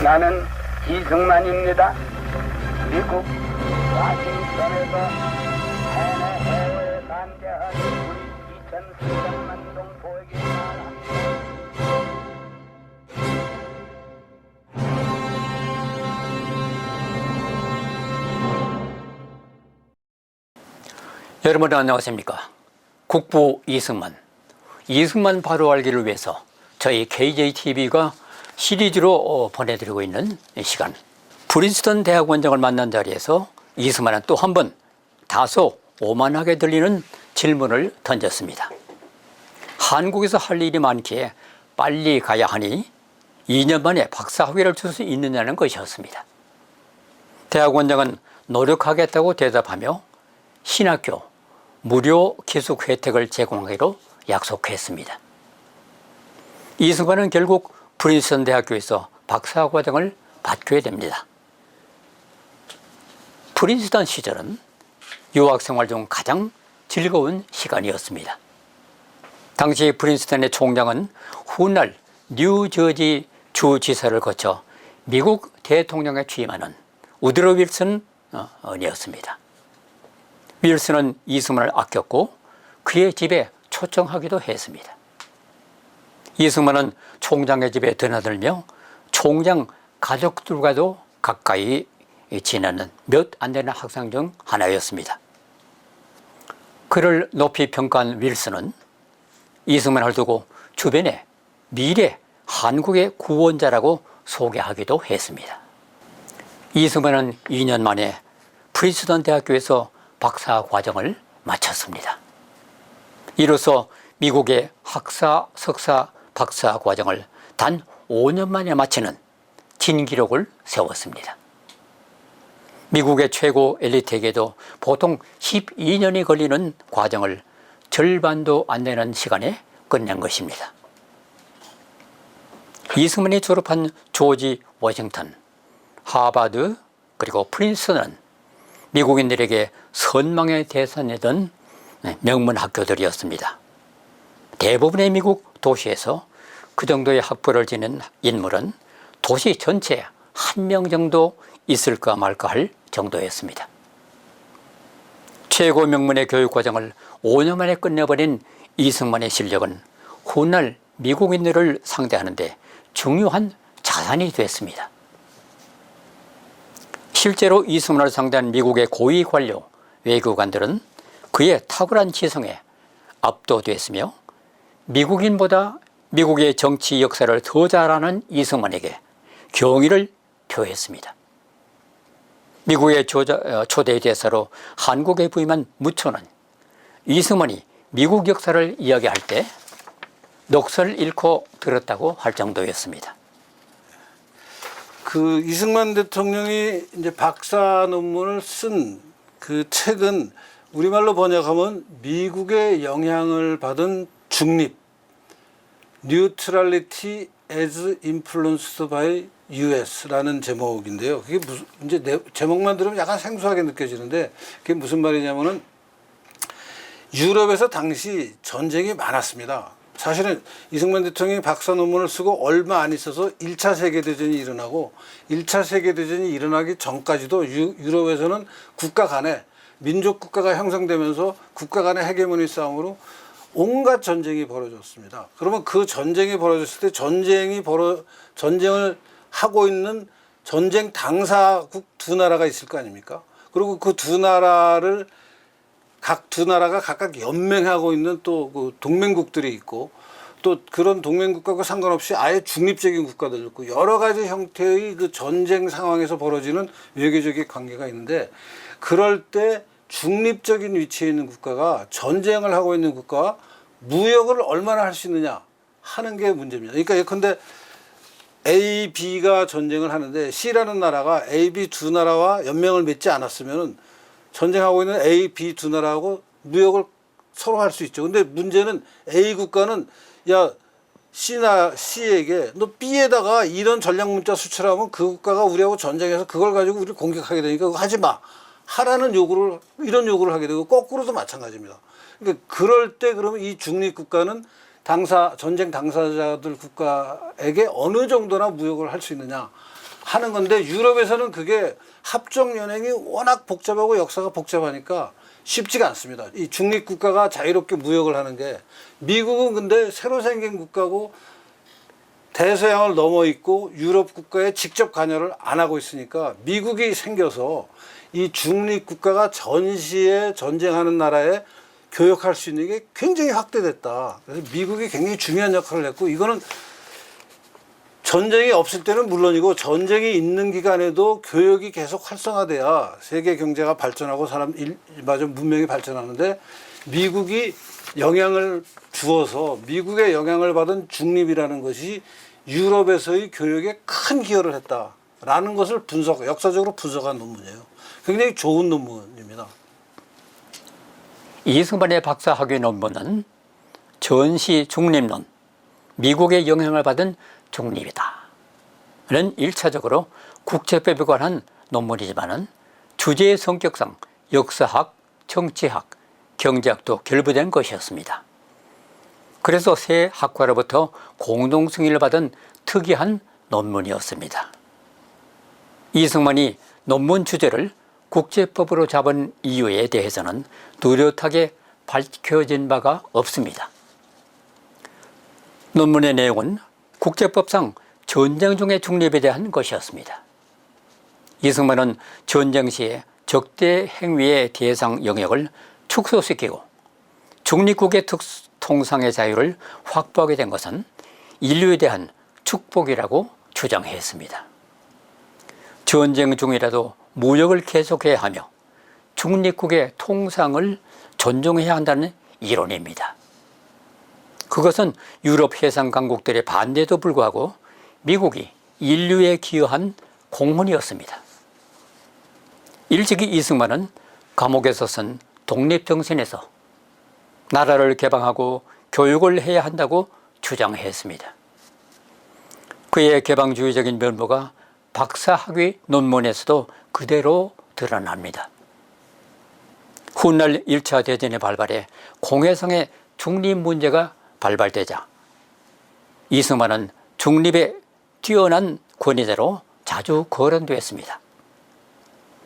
나는 이승만입니다. 미국 와싱턴에서 해외에 반대한 우리 2,300만 동포에게 말합니다. 여러분 안녕하십니까? 국부 이승만 바로 알기를 위해서 저희 KJTV가 시리즈로 보내드리고 있는 시간, 프린스턴 대학원장을 만난 자리에서 이승만은 또 한 번 다소 오만하게 들리는 질문을 던졌습니다. 한국에서 할 일이 많기에 빨리 가야 하니 2년 만에 박사학위를 줄 수 있느냐는 것이었습니다. 대학원장은 노력하겠다고 대답하며 신학교 무료 기숙 혜택을 제공하기로 약속했습니다. 이승만은 결국 프린스턴 대학교에서 박사과정을 받게 됩니다. 프린스턴 시절은 유학생활 중 가장 즐거운 시간이었습니다. 당시 프린스턴의 총장은 훗날 뉴저지 주지사를 거쳐 미국 대통령에 취임하는 우드로 윌슨이었습니다. 윌슨은 이승만을 아꼈고 그의 집에 초청하기도 했습니다. 이승만은 총장의 집에 드나들며 총장 가족들과도 가까이 지내는 몇 안 되는 학생 중 하나였습니다. 그를 높이 평가한 윌슨은 이승만을 두고 주변에 미래 한국의 구원자라고 소개하기도 했습니다. 이승만은 2년 만에 프린스턴 대학교에서 박사 과정을 마쳤습니다. 이로써 미국의 학사, 석사, 박사 과정을 단 5년 만에 마치는 진기록을 세웠습니다. 미국의 최고 엘리트에게도 보통 12년이 걸리는 과정을 절반도 안 되는 시간에 끝낸 것입니다. 이승만이 졸업한 조지 워싱턴, 하버드, 그리고 프린스턴은 미국인들에게 선망의 대상이던 명문 학교들이었습니다. 대부분의 미국 도시에서 그 정도의 학벌을 지닌 인물은 도시 전체에 한 명 정도 있을까 말까 할 정도였습니다. 최고 명문의 교육과정을 5년 만에 끝내버린 이승만의 실력은 훗날 미국인들을 상대하는데 중요한 자산이 됐습니다. 실제로 이승만을 상대한 미국의 고위 관료, 외교관들은 그의 탁월한 지성에 압도됐으며 미국인보다 미국의 정치 역사를 더 잘 아는 이승만에게 경의를 표했습니다. 미국의 초대 대사로 한국에 부임한 무초는 이승만이 미국 역사를 이야기할 때 넋을 잃고 들었다고 할 정도였습니다. 그 이승만 대통령이 이제 박사 논문을 쓴 그 책은 우리말로 번역하면 미국의 영향을 받은 중립, Neutrality as Influenced by US라는 제목인데요. 그게 무슨 이제 제목만 들으면 약간 생소하게 느껴지는데 그게 무슨 말이냐면은 유럽에서 당시 전쟁이 많았습니다. 사실은 이승만 대통령이 박사 논문을 쓰고 얼마 안 있어서 1차 세계대전이 일어나고 1차 세계대전이 일어나기 전까지도 유럽에서는 국가 간에 민족 국가가 형성되면서 국가 간의 헤게모니 싸움으로 온갖 전쟁이 벌어졌습니다. 그러면 그 전쟁이 벌어졌을 때 전쟁을 하고 있는 전쟁 당사국 두 나라가 있을 거 아닙니까? 그리고 그 두 나라를 각 두 나라가 각각 연맹하고 있는 또 그 동맹국들이 있고 또 그런 동맹국가와 상관없이 아예 중립적인 국가들 있고 여러 가지 형태의 그 전쟁 상황에서 벌어지는 외교적인 관계가 있는데 그럴 때 중립적인 위치에 있는 국가가 전쟁을 하고 있는 국가와 무역을 얼마나 할 수 있느냐 하는 게 문제입니다. 그러니까 예컨대 A, B가 전쟁을 하는데 C라는 나라가 A, B 두 나라와 연맹을 맺지 않았으면 전쟁하고 있는 A, B 두 나라하고 무역을 서로 할 수 있죠. 근데 문제는 A 국가는 야 C에게 너 B에다가 이런 전략 문자 수출하면 그 국가가 우리하고 전쟁해서 그걸 가지고 우리를 공격하게 되니까 그거 하지 마. 하라는 요구를 이런 요구를 하게 되고 거꾸로도 마찬가지입니다. 그러니까 그럴 때 그러면 이 중립 국가는 전쟁 당사자들 국가에게 어느 정도나 무역을 할 수 있느냐 하는 건데 유럽에서는 그게 합종연행이 워낙 복잡하고 역사가 복잡하니까 쉽지가 않습니다. 이 중립국가가 자유롭게 무역을 하는 게 미국은 근데 새로 생긴 국가고 대서양을 넘어 있고 유럽 국가에 직접 관여를 안 하고 있으니까 미국이 생겨서 이 중립국가가 전시에 전쟁하는 나라에 교역할 수 있는 게 굉장히 확대됐다. 그래서 미국이 굉장히 중요한 역할을 했고 이거는 전쟁이 없을 때는 물론이고 전쟁이 있는 기간에도 교역이 계속 활성화돼야 세계 경제가 발전하고 문명이 발전하는데 미국이 영향을 주어서 미국의 영향을 받은 중립이라는 것이 유럽에서의 교역에 큰 기여를 했다라는 것을 역사적으로 분석한 논문이에요. 굉장히 좋은 논문입니다. 이승만의 박사 학위 논문은 전시 중립론, 미국의 영향을 받은 중립이다 는 1차적으로 국제법에 관한 논문이지만 주제의 성격상 역사학, 정치학, 경제학도 결부된 것이었습니다. 그래서 세 학과로부터 공동 승인을 받은 특이한 논문이었습니다. 이승만이 논문 주제를 국제법으로 잡은 이유에 대해서는 뚜렷하게 밝혀진 바가 없습니다. 논문의 내용은 국제법상 전쟁 중의 중립에 대한 것이었습니다. 이승만은 전쟁 시에 적대 행위의 대상 영역을 축소시키고 중립국의 통상의 자유를 확보하게 된 것은 인류에 대한 축복이라고 주장했습니다. 전쟁 중이라도 무역을 계속해야 하며 중립국의 통상을 존중해야 한다는 이론입니다. 그것은 유럽 해상 강국들의 반대에도 불구하고 미국이 인류에 기여한 공헌이었습니다. 일찍이 이승만은 감옥에서 쓴 독립정신에서 나라를 개방하고 교육을 해야 한다고 주장했습니다. 그의 개방주의적인 면모가 박사학위 논문에서도 그대로 드러납니다. 훗날 1차 대전의 발발에 공해상의 중립 문제가 발발되자 이승만은 중립에 뛰어난 권위자로 자주 거론되었습니다.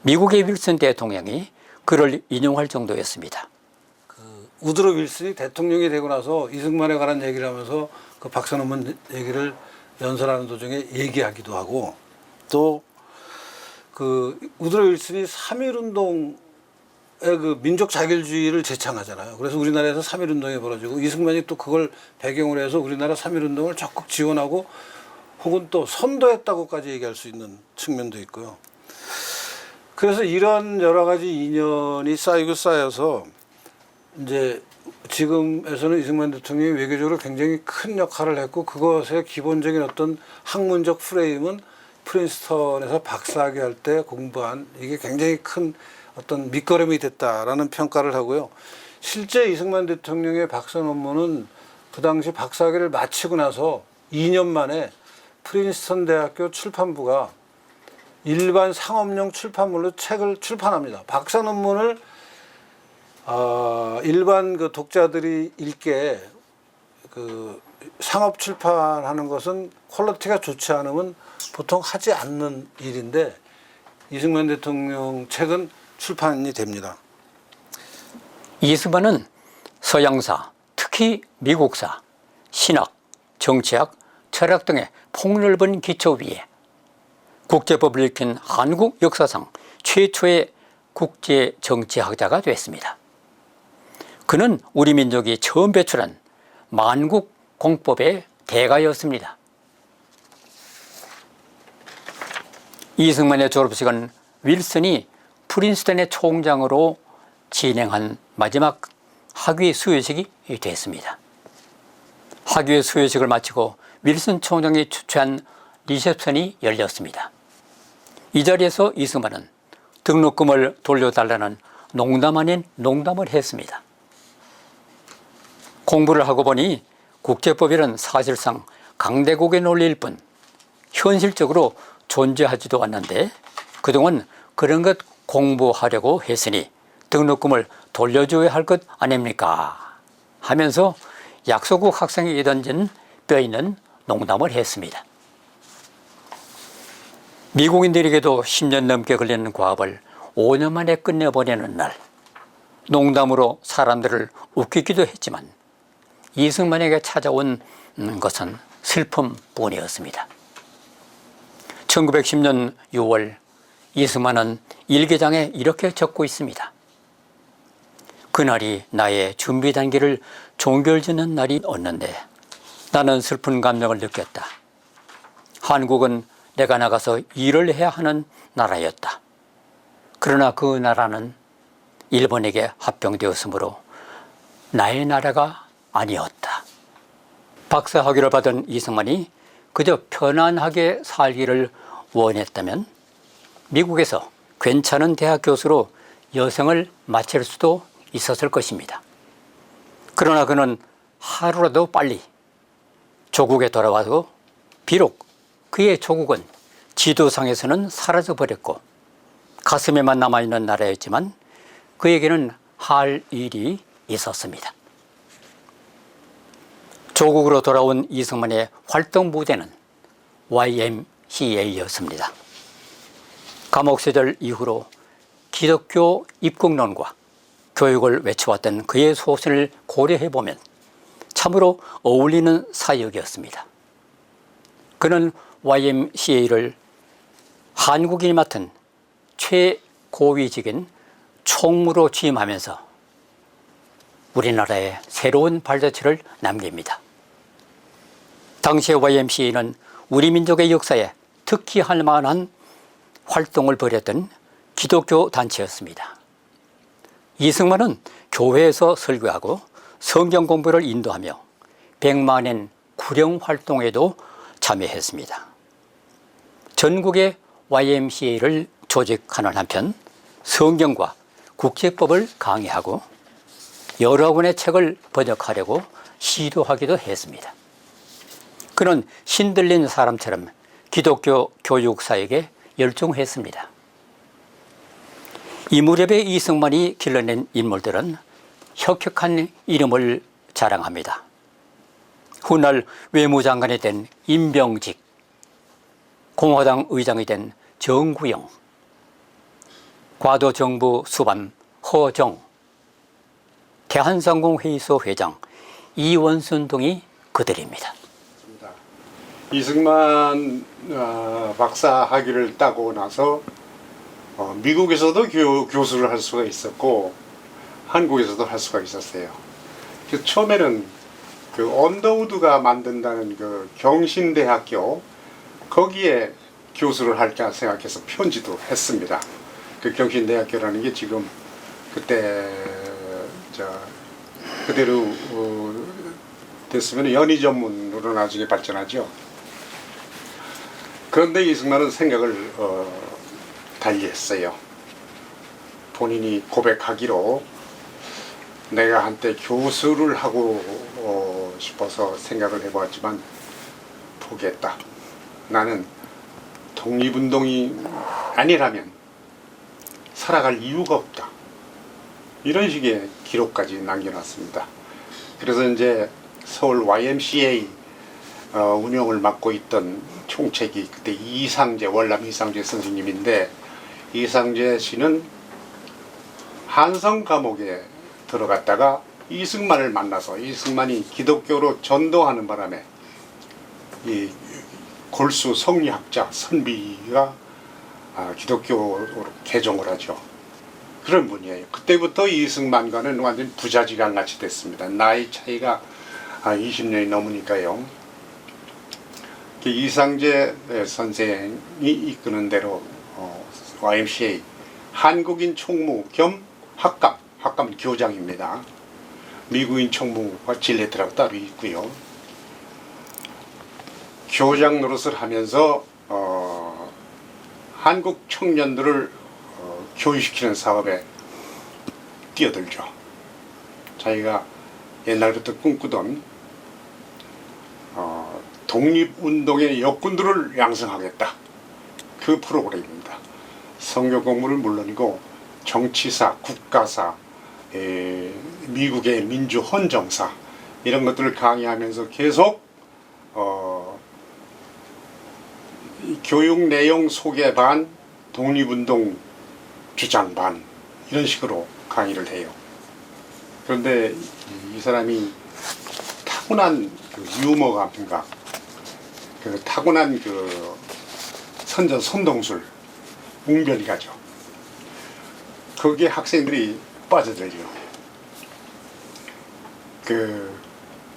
미국의 윌슨 대통령이 그를 인용할 정도였습니다. 우드로 윌슨이 대통령이 되고 나서 이승만에 관한 얘기를 하면서 그 박사 논문 얘기를 연설하는 도중에 얘기하기도 하고 또 그 우드로 윌슨이 3.1운동의 그 민족 자결주의를 제창하잖아요. 그래서 우리나라에서 3.1운동이 벌어지고 이승만이 또 그걸 배경으로 해서 우리나라 3.1운동을 적극 지원하고 혹은 또 선도했다고까지 얘기할 수 있는 측면도 있고요. 그래서 이런 여러 가지 인연이 쌓여서 이제 지금에서는 이승만 대통령이 외교적으로 굉장히 큰 역할을 했고 그것의 기본적인 어떤 학문적 프레임은 프린스턴에서 박사학위 할 때 공부한 이게 굉장히 큰 어떤 밑거름이 됐다라는 평가를 하고요. 실제 이승만 대통령의 박사 논문은 그 당시 박사학위를 마치고 나서 2년 만에 프린스턴 대학교 출판부가 일반 상업용 출판물로 책을 출판합니다. 박사 논문을 일반 그 독자들이 읽게 그 상업 출판하는 것은 퀄리티가 좋지 않으면 보통 하지 않는 일인데 이승만 대통령 책은 출판이 됩니다. 이승만은 서양사, 특히 미국사, 신학, 정치학, 철학 등의 폭넓은 기초 위에 국제법을 익힌 한국 역사상 최초의 국제 정치학자가 됐습니다. 그는 우리 민족이 처음 배출한 만국 공법의 대가였습니다. 이승만의 졸업식은 윌슨이 프린스턴의 총장으로 진행한 마지막 학위 수여식이 됐습니다. 학위 수여식을 마치고 윌슨 총장이 주최한 리셉션이 열렸습니다. 이 자리에서 이승만은 등록금을 돌려달라는 농담 아닌 농담을 했습니다. 공부를 하고 보니 국제법이란 사실상 강대국의 논리일 뿐 현실적으로 존재하지도 않는데 그동안 그런 것 공부하려고 했으니 등록금을 돌려줘야 할 것 아닙니까? 하면서 약소국 학생이 던진 뼈있는 농담을 했습니다. 미국인들에게도 10년 넘게 걸리는 과업을 5년 만에 끝내버리는 날, 농담으로 사람들을 웃기기도 했지만 이승만에게 찾아온 것은 슬픔뿐이었습니다. 1910년 6월 이승만은 일기장에 이렇게 적고 있습니다. 그날이 나의 준비 단계를 종결짓는 날이었는데 나는 슬픈 감정을 느꼈다. 한국은 내가 나가서 일을 해야 하는 나라였다. 그러나 그 나라는 일본에게 합병되었으므로 나의 나라가 아니었다. 박사학위를 받은 이승만이 그저 편안하게 살기를 원했다면 미국에서 괜찮은 대학 교수로 여생을 마칠 수도 있었을 것입니다. 그러나 그는 하루라도 빨리 조국에 돌아와서 비록 그의 조국은 지도상에서는 사라져버렸고 가슴에만 남아있는 나라였지만 그에게는 할 일이 있었습니다. 조국으로 돌아온 이승만의 활동 무대는 YMCA였습니다. 감옥 시절 이후로 기독교 입국론과 교육을 외쳐왔던 그의 소신을 고려해보면 참으로 어울리는 사역이었습니다. 그는 YMCA를 한국인이 맡은 최고위직인 총무로 취임하면서 우리나라에 새로운 발자취를 남깁니다. 당시의 YMCA는 우리 민족의 역사에 특히 할 만한 활동을 벌였던 기독교 단체였습니다. 이승만은 교회에서 설교하고 성경 공부를 인도하며 100만인 구령 활동에도 참여했습니다. 전국의 YMCA를 조직하는 한편 성경과 국제법을 강의하고 여러 권의 책을 번역하려고 시도하기도 했습니다. 그는 신들린 사람처럼 기독교 교육사역에 열중했습니다. 이 무렵에 이승만이 길러낸 인물들은 혁혁한 이름을 자랑합니다. 훗날 외무장관이 된 임병직, 공화당 의장이 된 정구영, 과도정부 수반 허정, 대한상공회의소 회장 이원순 등이 그들입니다. 이승만 박사 학위를 따고 나서 미국에서도 교수를 할 수가 있었고 한국에서도 할 수가 있었어요. 그래서 처음에는 그 언더우드가 만든다는 그 경신대학교 거기에 교수를 할까 생각해서 편지도 했습니다. 그 경신대학교라는 게 지금 그때 그대로 됐으면 연희전문으로 나중에 발전하죠. 그런데 이승만은 생각을 달리했어요. 본인이 고백하기로 내가 한때 교수를 하고 싶어서 생각을 해보았지만 포기했다. 나는 독립운동이 아니라면 살아갈 이유가 없다. 이런 식의 기록까지 남겨놨습니다. 그래서 이제 서울 YMCA 운영을 맡고 있던 총책이 그때 이상재, 월남 이상재 선생님인데 이상재 씨는 한성 감옥에 들어갔다가 이승만을 만나서 이승만이 기독교로 전도하는 바람에 이 골수 성리학자 선비가 기독교로 개종을 하죠. 그런 분이에요. 그때부터 이승만과는 완전 부자지간 같이 됐습니다. 나이 차이가 20년이 넘으니까요. 이상재 선생이 이끄는 대로 YMCA 한국인 총무 겸 학감 교장입니다. 미국인 총무와 진레트라고 따로 있고요. 교장 노릇을 하면서 한국 청년들을 교육시키는 사업에 뛰어들죠. 자기가 옛날부터 꿈꾸던 독립운동의 역군들을 양성하겠다. 그 프로그램입니다. 성경 공부를 물론이고 정치사, 국가사, 미국의 민주헌정사 이런 것들을 강의하면서 계속 교육 내용 소개 반, 독립운동 주장 반 이런 식으로 강의를 해요. 그런데 이 사람이 타고난 그 유머 감각, 그 타고난 그 선동술, 웅변이가죠. 거기에 학생들이 빠져들죠.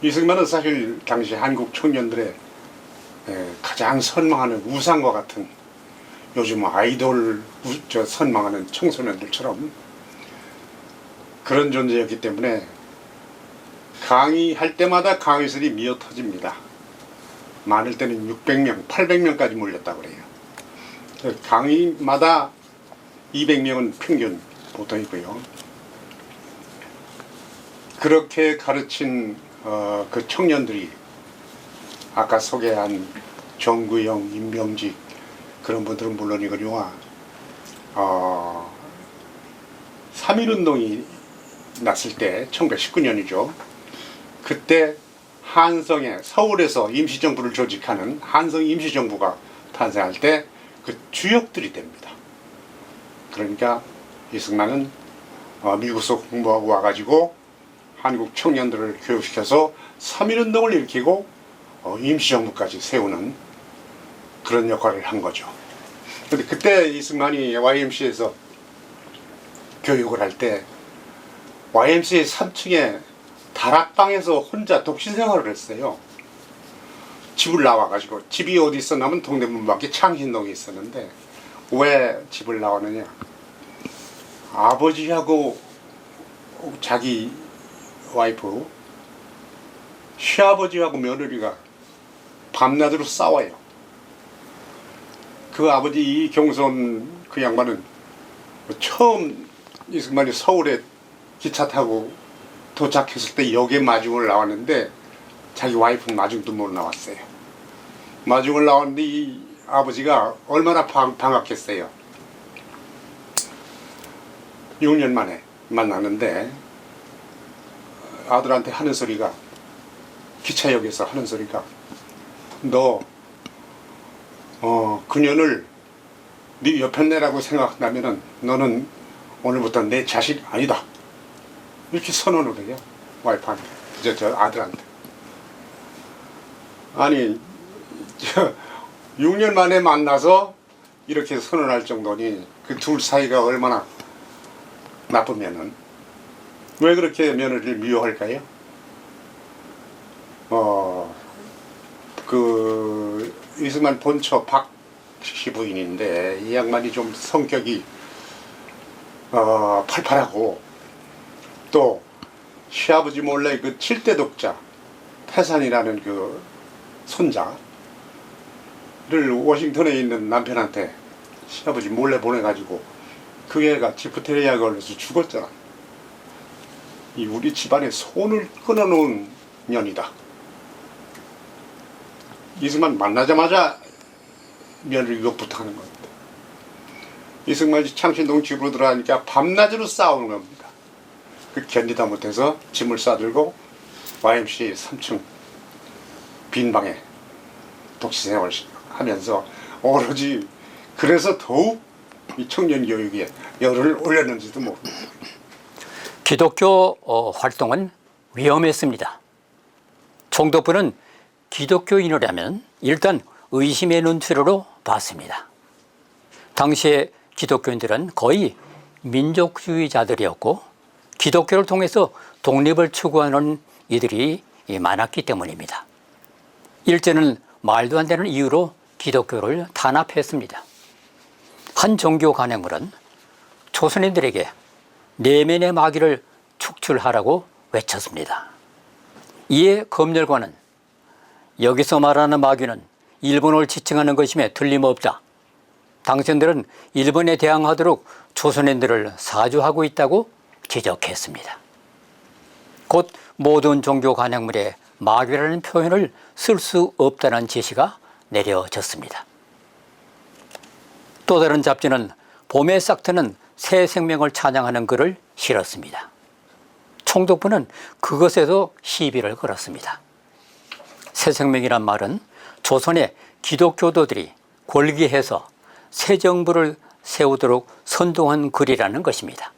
이승만은 사실 당시 한국 청년들의 가장 선망하는 우상과 같은, 요즘 아이돌 선망하는 청소년들처럼 그런 존재였기 때문에 강의할 때마다 강의실이 미어 터집니다. 많을 때는 600명, 800명까지 몰렸다고 그래요. 강의마다 200명은 평균 보통이고요. 그렇게 가르친 그 청년들이 아까 소개한 정구영, 임명직 그런 분들은 물론이거니와 3.1운동이 났을 때 1919년이죠. 그때 한성에 서울에서 임시정부를 조직하는 한성 임시정부가 탄생할 때 그 주역들이 됩니다. 그러니까 이승만은 미국에서 공부하고 와가지고 한국 청년들을 교육시켜서 3.1운동을 일으키고 임시정부까지 세우는 그런 역할을 한 거죠. 근데 그때 이승만이 YMCA에서 교육을 할 때 YMCA 3층에 다락방에서 혼자 독신 생활을 했어요. 집을 나와가지고, 집이 어디 있었냐면 동대문 밖에 창신동에 있었는데, 왜 집을 나왔느냐, 아버지하고 자기 와이프, 시아버지하고 며느리가 밤낮으로 싸워요. 그 아버지 이경선 그 양반은 처음 이승만이 서울에 기차 타고 도착했을 때 역에 마중을 나왔는데 자기 와이프는 마중도 못 나왔어요. 마중을 나왔는데 이 아버지가 얼마나 방학했어요. 6년 만에 만났는데 아들한테 하는 소리가, 기차역에서 하는 소리가, 너 그녀를 네 옆에 내라고 생각한다면은 너는 오늘부터 내 자식 아니다. 이렇게 선언을 해요. 와이프한테, 저 아들한테. 아니 6년 만에 만나서 이렇게 선언할 정도니 그 둘 사이가 얼마나 나쁘면은 왜 그렇게 며느리를 미워할까요? 그 이승만 본처 박씨 부인인데 이 양반이 좀 성격이 팔팔하고, 또 시아버지 몰래 그 7대 독자 태산이라는 그 손자를 워싱턴에 있는 남편한테 시아버지 몰래 보내가지고 그 애가 디프테리아 걸려서 죽었잖아. 이 우리 집안의 손을 끊어놓은 년이다. 이승만 만나자마자 며느리 이것부터 하는 겁니다. 이승만이 창신동 집으로 들어가니까 밤낮으로 싸우는 겁니다. 그 견디다 못해서 짐을 싸들고 YMCA 3층 빈 방에 독신생활을 하면서 오로지 그래서 더욱 이 청년 교육에 열을 올렸는지도 모릅니다. 기독교 활동은 위험했습니다. 총독부는 기독교인이라면 일단 의심의 눈초리로 봤습니다. 당시에 기독교인들은 거의 민족주의자들이었고 기독교를 통해서 독립을 추구하는 이들이 많았기 때문입니다. 일제는 말도 안 되는 이유로 기독교를 탄압했습니다. 한 종교 관행물은 조선인들에게 내면의 마귀를 축출하라고 외쳤습니다. 이에 검열관은 여기서 말하는 마귀는 일본을 지칭하는 것임에 틀림없다. 당신들은 일본에 대항하도록 조선인들을 사주하고 있다고 지적했습니다. 곧 모든 종교 관행물에 마귀라는 표현을 쓸 수 없다는 지시가 내려졌습니다. 또 다른 잡지는 봄에 싹트는 새 생명을 찬양하는 글을 실었습니다. 총독부는 그것에도 시비를 걸었습니다. 새 생명이란 말은 조선의 기독교도들이 골기해서 새 정부를 세우도록 선동한 글이라는 것입니다.